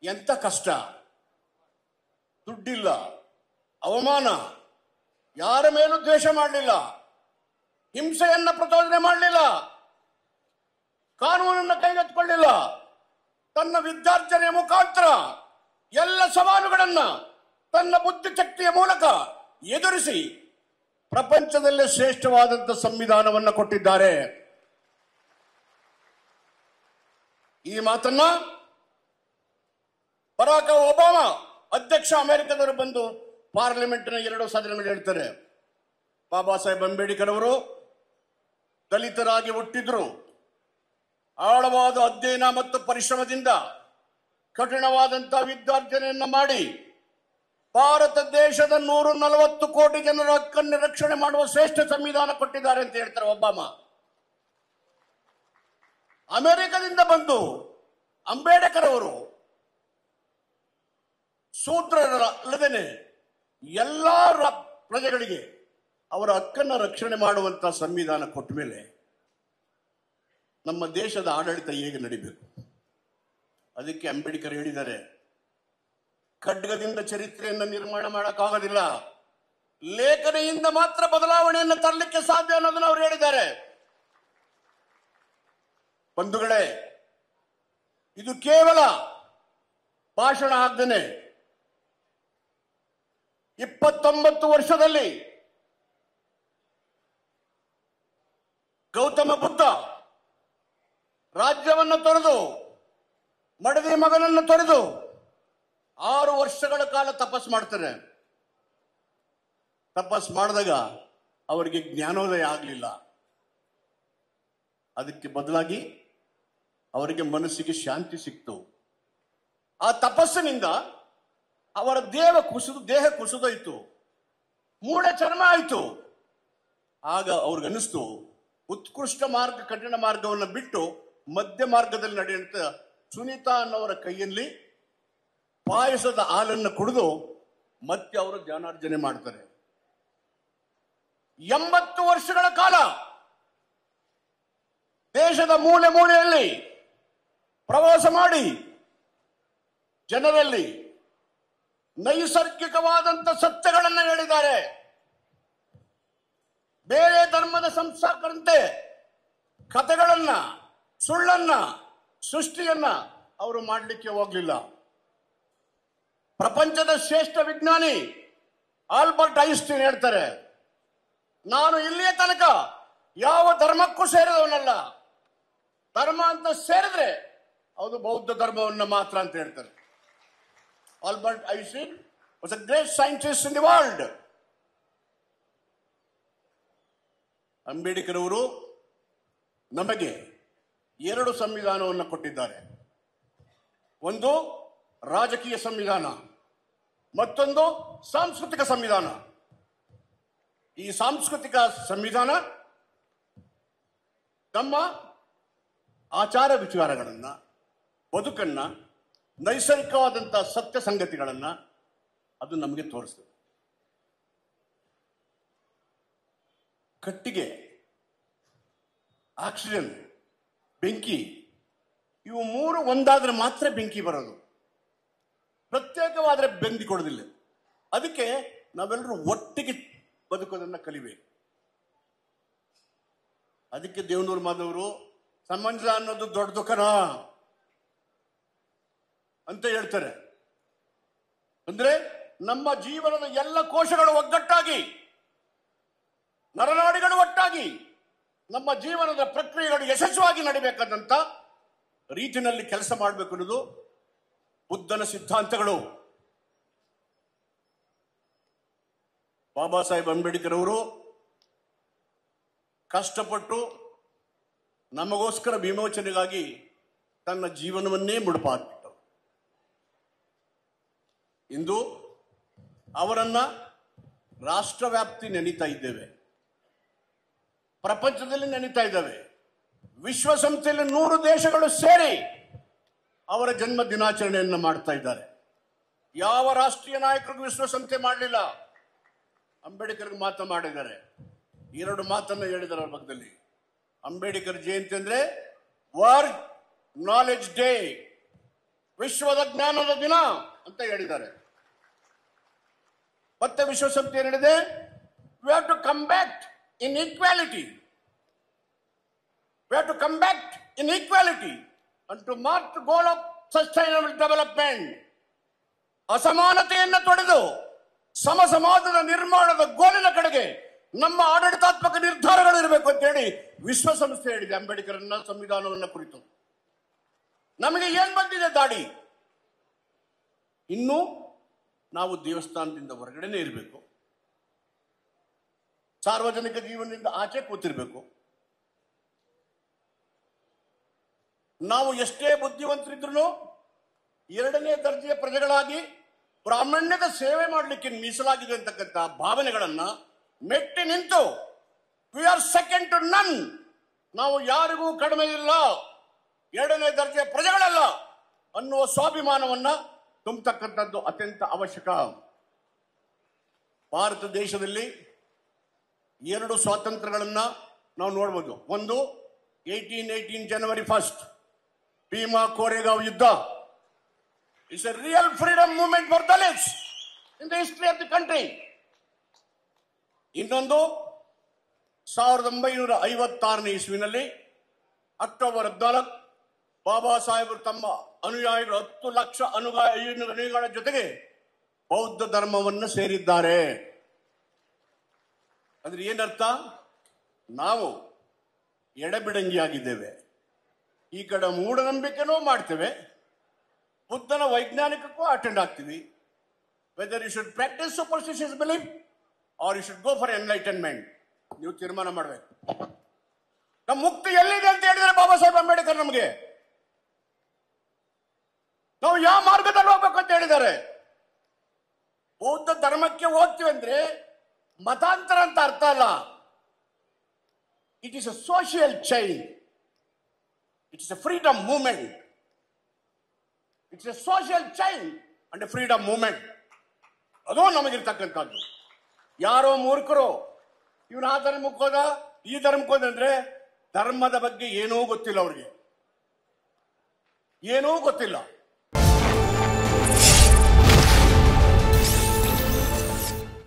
ಎಂತ ಕಷ್ಟ, ದುಡ್ಡಿಲ್ಲ, ಅವಮಾನ, ಯಾರ ಮೇಲೂ ದ್ವೇಷ ಮಾಡಲಿಲ್ಲ, ಹಿಂಸೆಯನ್ನ ಪ್ರಚೋದನೆ ಮಾಡಲಿಲ್ಲ, ಕಾನೂನನ್ನು ಕೈಗೆತ್ತಿಕೊಳ್ಳಿಲ್ಲ. ತನ್ನ ವಿದ್ಯಾರ್ಜನೆಯ ಮುಖಾಂತರ ಎಲ್ಲ ಸವಾಲುಗಳನ್ನ ತನ್ನ ಬುದ್ಧಿಶಕ್ತಿಯ ಮೂಲಕ ಎದುರಿಸಿ ಪ್ರಪಂಚದಲ್ಲೇ ಶ್ರೇಷ್ಠವಾದಂತಹ ಸಂವಿಧಾನವನ್ನು ಕೊಟ್ಟಿದ್ದಾರೆ. ಈ ಮಾತನ್ನ ಬರಾಕ್ ಒಬಾಮಾ ಅಧ್ಯಕ್ಷ ಅಮೆರಿಕದವರು ಬಂದು ಪಾರ್ಲಿಮೆಂಟ್ನ 2 ಸದನಗಳು ಹೇಳ್ತಾರೆ. ಬಾಬಾ ಸಾಹೇಬ್ ಅಂಬೇಡ್ಕರ್ ಅವರು ದಲಿತರಾಗಿ ಹುಟ್ಟಿದ್ರು. ಆಳವಾದ ಅಧ್ಯಯನ ಮತ್ತು ಪರಿಶ್ರಮದಿಂದ ಕಠಿಣವಾದಂತಹ ವಿದ್ಯಾರ್ಜನೆಯನ್ನ ಮಾಡಿ ಭಾರತ ದೇಶದ 140 ಕೋಟಿ ಜನರ ಹಕ್ಕನ್ನು ರಕ್ಷಣೆ ಮಾಡುವ ಶ್ರೇಷ್ಠ ಸಂವಿಧಾನ ಕೊಟ್ಟಿದ್ದಾರೆ ಅಂತ ಹೇಳ್ತಾರೆ ಒಬಾಮಾ. ಅಮೆರಿಕದಿಂದ ಬಂದು ಅಂಬೇಡ್ಕರ್ ಅವರು ಶೂದ್ರರಲ್ಲದೇನೆ ಎಲ್ಲಾ ಪ್ರಜೆಗಳಿಗೆ ಅವರ ಹಕ್ಕನ್ನು ರಕ್ಷಣೆ ಮಾಡುವಂತಹ ಸಂವಿಧಾನ ಕೊಟ್ಟ ಮೇಲೆ ನಮ್ಮ ದೇಶದ ಆಡಳಿತ ಹೇಗೆ ನಡಿಬೇಕು? ಅದಕ್ಕೆ ಅಂಬೇಡ್ಕರ್ ಹೇಳಿದ್ದಾರೆ, ಖಡ್ಗದಿಂದ ಚರಿತ್ರೆಯನ್ನು ನಿರ್ಮಾಣ ಮಾಡಕ್ಕಾಗೋದಿಲ್ಲ, ಲೇಖನೆಯಿಂದ ಮಾತ್ರ ಬದಲಾವಣೆಯನ್ನು ತರಲಿಕ್ಕೆ ಸಾಧ್ಯ ಅನ್ನೋದನ್ನು ಅವರು ಹೇಳಿದ್ದಾರೆ. ಬಂಧುಗಳೇ, ಇದು ಕೇವಲ ಭಾಷಣ ಆಗದೇನೆ 29 ವರ್ಷದಲ್ಲಿ ಗೌತಮ ಬುದ್ಧ ರಾಜ್ಯವನ್ನು ತೊರೆದು ಮಡದಿ ಮಗನನ್ನು ತೊರೆದು 6 ವರ್ಷಗಳ ಕಾಲ ತಪಸ್ ಮಾಡ್ತಾರೆ. ತಪಸ್ ಮಾಡಿದಾಗ ಅವರಿಗೆ ಜ್ಞಾನೋದಯ ಆಗಲಿಲ್ಲ. ಅದಕ್ಕೆ ಬದಲಾಗಿ ಅವರಿಗೆ ಮನಸ್ಸಿಗೆ ಶಾಂತಿ ಸಿಕ್ತು. ಆ ತಪಸ್ಸಿನಿಂದ ಅವರ ದೇಹ ಕುಸಿದೋಯ್ತು, ಮೂಳೆ ಚರ್ಮ ಆಯಿತು. ಆಗ ಅವ್ರಿಗನ್ನಿಸ್ತು, ಉತ್ಕೃಷ್ಟ ಮಾರ್ಗ ಕಠಿಣ ಮಾರ್ಗವನ್ನು ಬಿಟ್ಟು ಮಧ್ಯ ಮಾರ್ಗದಲ್ಲಿ ನಡೆಯುವಂತ ಸುನೀತಾ ಅನ್ನೋರ ಕೈಯಲ್ಲಿ ಪಾಯಸದ ಹಾಲನ್ನು ಕುಡಿದು ಮತ್ತೆ ಅವರು ಜ್ಞಾನಾರ್ಜನೆ ಮಾಡ್ತಾರೆ. 80 ವರ್ಷಗಳ ಕಾಲ ದೇಶದ ಮೂಲೆ ಮೂಲೆಯಲ್ಲಿ ಪ್ರವಾಸ ಮಾಡಿ ಜನರಲ್ಲಿ ನೈಸರ್ಗಿಕವಾದಂತ ಸತ್ಯಗಳನ್ನು ಹೇಳಿದ್ದಾರೆ. ಬೇರೆ ಧರ್ಮದ ಸಂಸ್ಥಾಕರಂತೆ ಕಥೆಗಳನ್ನ, ಸುಳ್ಳನ್ನ, ಸೃಷ್ಟಿಯನ್ನ ಅವರು ಮಾಡಲಿಕ್ಕೆ ಹೋಗ್ಲಿಲ್ಲ. ಪ್ರಪಂಚದ ಶ್ರೇಷ್ಠ ವಿಜ್ಞಾನಿ ಆಲ್ಬರ್ಟ್ ಐನ್ಸ್ಟೀನ್ ಹೇಳ್ತಾರೆ, ನಾನು ಇಲ್ಲಿಯ ತನಕ ಯಾವ ಧರ್ಮಕ್ಕೂ ಸೇರಿದವನಲ್ಲ, ಧರ್ಮ ಅಂತ ಸೇರಿದ್ರೆ ಅದು ಬೌದ್ಧ ಧರ್ಮವನ್ನು ಮಾತ್ರ ಅಂತ ಹೇಳ್ತಾರೆ. Albert Einstein was a great scientist in the world. Ambedkar ಅವರು ನಮಗೆ 2 ಸಂವಿಧಾನವನ್ನು ಕೊಟ್ಟಿದ್ದಾರೆ. ಒಂದು ರಾಜಕೀಯ ಸಂವಿಧಾನ, ಮತ್ತೊಂದು ಸಾಂಸ್ಕೃತಿಕ ಸಂವಿಧಾನ. ಈ ಸಾಂಸ್ಕೃತಿಕ ಸಂವಿಧಾನ ನಮ್ಮ ಆಚಾರ ವಿಚಾರಗಳನ್ನ, ಬದುಕನ್ನ, ನೈಸರ್ಗಿಕವಾದಂತಹ ಸತ್ಯ ಸಂಗತಿಗಳನ್ನ ಅದು ನಮಗೆ ತೋರಿಸ್ತದೆ. ಕಟ್ಟಿಗೆ, ಆಕ್ಸಿಜನ್, ಬೆಂಕಿ, ಇವು 3 ಒಂದಾದ್ರೆ ಮಾತ್ರ ಬೆಂಕಿ ಬರೋದು, ಪ್ರತ್ಯೇಕವಾದ್ರೆ ಬೆಂಕಿ ಕೊಡೋದಿಲ್ಲ. ಅದಕ್ಕೆ ನಾವೆಲ್ಲರೂ ಒಟ್ಟಿಗೆ ಬದುಕೋದನ್ನ ಕಲಿಬೇಕು. ಅದಕ್ಕೆ ದೇವನೂರು ಮಾಧವರು ಸಮಂಜಸ ಅನ್ನೋದು ದೊಡ್ಡ ದುಃಖನ ಅಂತ ಹೇಳ್ತಾರೆ. ಅಂದ್ರೆ ನಮ್ಮ ಜೀವನದ ಎಲ್ಲ ಕೋಶಗಳು ಒಗ್ಗಟ್ಟಾಗಿ, ನರನಾಡಿಗಳು ಒಟ್ಟಾಗಿ ನಮ್ಮ ಜೀವನದ ಪ್ರಕ್ರಿಯೆಗಳು ಯಶಸ್ವಿಯಾಗಿ ನಡಿಬೇಕಾದಂತ ರೀತಿಯಲ್ಲಿ ಕೆಲಸ ಮಾಡಬೇಕು ಅನ್ನೋದು ಬುದ್ಧನ ಸಿದ್ಧಾಂತಗಳು. ಬಾಬಾ ಸಾಹೇಬ್ ಅಂಬೇಡ್ಕರ್ ಅವರು ಕಷ್ಟಪಟ್ಟು ನಮಗೋಸ್ಕರ ವಿಮೋಚನೆಗಾಗಿ ತನ್ನ ಜೀವನವನ್ನೇ ಮುಡುಪಾಕಿಟ್ಟರು. ಇಂದು ಅವರನ್ನ ರಾಷ್ಟ್ರವ್ಯಾಪ್ತಿ ನೆನೀತಾ ಇದ್ದೇವೆ, ಪ್ರಪಂಚದಲ್ಲಿ ನೆನೀತಾ ಇದ್ದಾವೆ. ವಿಶ್ವಸಂಸ್ಥೆಯಲ್ಲಿ 100 ದೇಶಗಳು ಸೇರಿ ಅವರ ಜನ್ಮ ದಿನಾಚರಣೆಯನ್ನು ಮಾಡ್ತಾ ಇದ್ದಾರೆ. ಯಾವ ರಾಷ್ಟ್ರೀಯ ನಾಯಕರಿಗೂ ವಿಶ್ವಸಂಸ್ಥೆ ಮಾಡಲಿಲ್ಲ, ಅಂಬೇಡ್ಕರ್ಗೆ ಮಾತ್ರ ಮಾಡಿದ್ದಾರೆ. 2 ಮಾತನ್ನ ಹೇಳಿದ್ದಾರೆ ಅವ್ರ ಪಕ್ಕದಲ್ಲಿ. ಅಂಬೇಡ್ಕರ್ ಜಯಂತಿ ಅಂದ್ರೆ ವರ್ಲ್ಡ್ ನಾಲೆಡ್ಜ್ ಡೇ, ವಿಶ್ವದ ಜ್ಞಾನದ ದಿನ ಅಂತ ಹೇಳಿದ್ದಾರೆ. ಮತ್ತೆ ವಿಶ್ವಸಂಸ್ಥೆ ಏನಿದೆ, we have to combat inequality, we have to combat inequality and to mark the goal of sustainable development. ಅಸಮಾನತೆಯನ್ನು ತೊಡೆದು ಸಮ ಸಮಾಜದ ನಿರ್ಮಾಣದ ಗೋಲಿನ ಕಡೆಗೆ ನಮ್ಮ ಆಡಳಿತಾತ್ಮಕ ನಿರ್ಧಾರಗಳು ಇರಬೇಕು ಅಂತ ಹೇಳಿ ವಿಶ್ವಸಂಸ್ಥೆ ಹೇಳಿದೆ ಅಂಬೇಡ್ಕರ್ನ ಸಂವಿಧಾನವನ್ನ ಕುರಿತು. ನಮಗೆ ಏನ್ ಬಂದಿದೆ ದಾಡಿ? ಇನ್ನು ನಾವು ದೇವಸ್ಥಾನದಿಂದ ಹೊರಗಡೆನೆ ಇರಬೇಕು, ಸಾರ್ವಜನಿಕ ಜೀವನದಿಂದ ಆಚೆ ಕೂತಿರ್ಬೇಕು. ನಾವು ಎಷ್ಟೇ ಬುದ್ಧಿವಂತರಿದ್ರು ಎರಡನೇ ದರ್ಜೆಯ ಪ್ರಜೆಗಳಾಗಿ ಬ್ರಾಹ್ಮಣ್ಯದ ಸೇವೆ ಮಾಡಲಿಕ್ಕೆ ಮೀಸಲಾಗಿದೆ ಅಂತಕ್ಕಂಥ ಭಾವನೆಗಳನ್ನ ಮೆಟ್ಟಿ ನಿಂತು ವಿ ಆರ್ ಸೆಕೆಂಡ್ ಟು ನನ್, ನಾವು ಯಾರಿಗೂ ಕಡಿಮೆ ಇಲ್ಲ, ಎರಡನೇ ದರ್ಜೆಯ ಪ್ರಜೆಗಳಲ್ಲ ಅನ್ನುವ ಸ್ವಾಭಿಮಾನವನ್ನ ತುಂಬತಕ್ಕಂಥದ್ದು ಅತ್ಯಂತ ಅವಶ್ಯಕ. ಭಾರತ ದೇಶದಲ್ಲಿ ಎರಡು ಸ್ವಾತಂತ್ರ್ಯಗಳನ್ನ ನಾವು ನೋಡ್ಬೋದು. ಒಂದು 1818 ಜನವರಿ 1 ಭೀಮಾ ಕೋರೆಗಾಂವ್ ಯುದ್ಧ. It's a real freedom movement for Dalits in the history of the country. ಇನ್ನೊಂದು 1956ನೇ ಇಸ್ವಿನಲ್ಲಿ ಅಕ್ಟೋಬರ್ 14 ಬಾಬಾ ಸಾಹೇಬರು ತಮ್ಮ ಅನುಯಾಯಿಗಳು 10 ಲಕ್ಷ ಅನುಯಾಯಿಗಳ ಜೊತೆಗೆ ಬೌದ್ಧ ಧರ್ಮವನ್ನು ಸೇರಿದ್ದಾರೆ. ಅಂದ್ರೆ ಏನರ್ಥ? ನಾವು ಎಡಬಿಡಂಗಿಯಾಗಿದ್ದೇವೆ. ಈ ಕಡೆ ಮೂಢನಂಬಿಕೆನೂ ಮಾಡ್ತೇವೆ, ಬುದ್ಧನ ವೈಜ್ಞಾನಿಕಕ್ಕೂ ಅಟೆಂಡ್ ಆಗ್ತೀವಿ. Whether you should practise superstitious belief or you should go for enlightenment, ನೀವು ತೀರ್ಮಾನ ಮಾಡಬೇಕು. ನಮ್ಮ ಮುಕ್ತಿ ಎಲ್ಲಿದೆ ಅಂತ ಹೇಳಿದ್ರೆ ಬಾಬಾ ಸಾಹೇಬ್ ಅಂಬೇಡ್ಕರ್ ನಮಗೆ ನಾವು ಯಾವ ಮಾರ್ಗದಲ್ಲಿ ಹೋಗ್ಬೇಕು ಅಂತ ಹೇಳಿದ್ದಾರೆ. ಬೌದ್ಧ ಧರ್ಮಕ್ಕೆ ಹೋಗ್ತೀವಿ ಅಂದ್ರೆ ಮತಾಂತರ ಅಂತ ಅರ್ಥ ಅಲ್ಲ. It is a social change, it is a freedom movement. It's A social change and freedom movement. ಅದು ನಮಗಿರ್ತಕ್ಕಂಥದ್ದು. ಯಾರೋ ಮೂರ್ಖರು ಇವನು ಆ ಧರ್ಮಕ್ಕೆ ಹೋದ ಈ ಧರ್ಮಕ್ಕೆ ಹೋದ ಅಂದ್ರೆ ಧರ್ಮದ ಬಗ್ಗೆ ಏನೂ ಗೊತ್ತಿಲ್ಲ, ಅವ್ರಿಗೆ ಏನೂ ಗೊತ್ತಿಲ್ಲ.